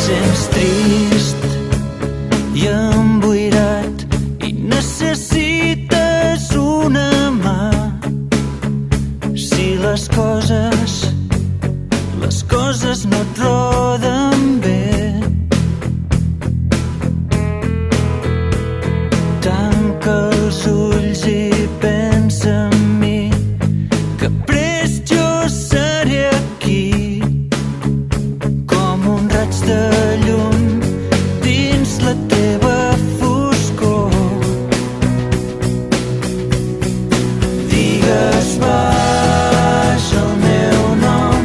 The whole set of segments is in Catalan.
sents trist i emboirat i necessites una mà, si les coses no et roden bé, tanca els ulls i pensa en mi, que prest jo seré aquí, com un raig de llum dins la teva foscor. Digues baix el meu nom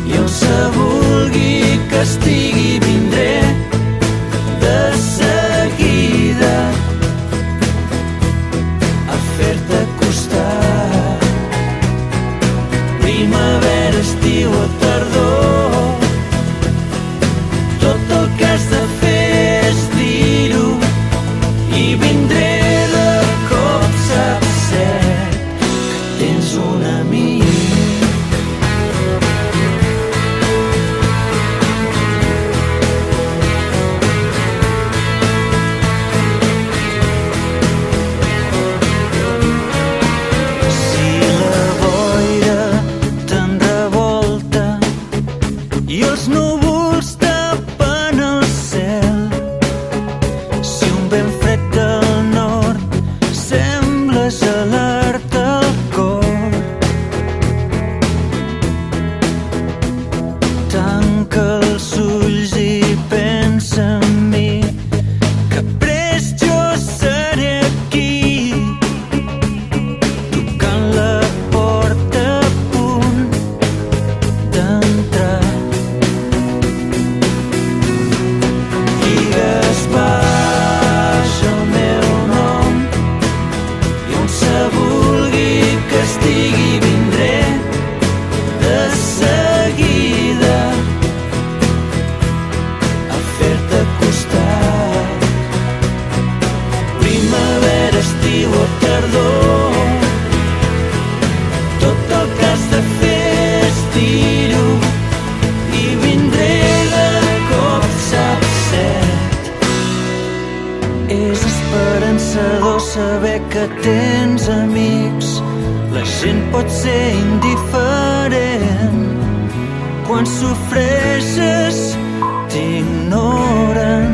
i on se vulgui que estigui vindré de seguida a fer-te costat. Primavera, estiu o tardor, tot el que has de fer és dir-ho i vindré de cop. Saps cert que tens un amic. Si la boira te'n revolta i els núvols tapen el cel, si un vent fred del nord sembla gelar-te el cor, tanca els ulls i pensa en mi, que prest jo seré aquí, tocant la porta a punt d'entrar. Digues baix el meu nom i on se vulgui que estigui vindré de seguida a fer-te costat. Primavera, estiu o tardor, tot el que has de fer és dir-ho i vindré de cop. Saps cert, és esperançador saber que tens amics. La gent pot ser indiferent, quan sofreixes t'ignoren.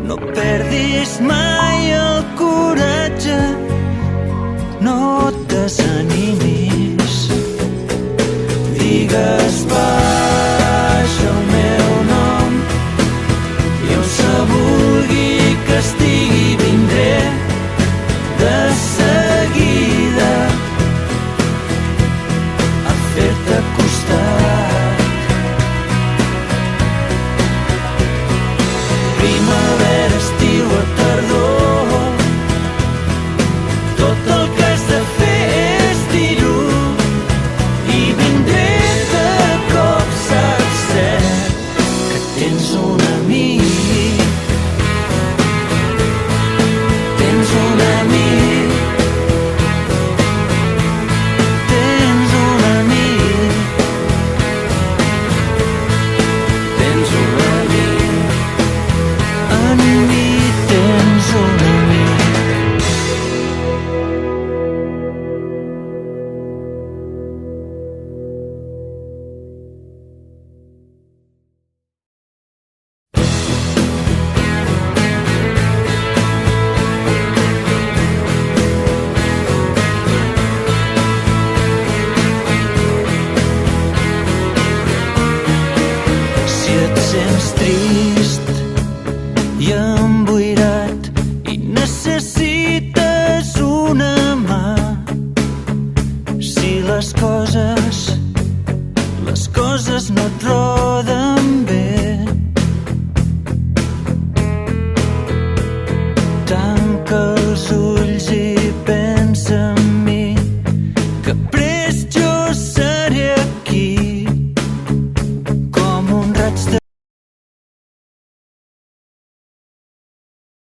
No perdis mai el coratge, no et desanimis. Digues baix el meu nom i on se vulgui que estigui vindré de seguida a fer-te costat. Primavera, estiu o tardor, tot el que has de fer és dir-ho i vindré de cop. Saps cert que tens un amic. Tens un amic. Tens un amic. Tens un amic. En mi tens un amic. Si et sents trist i emboirat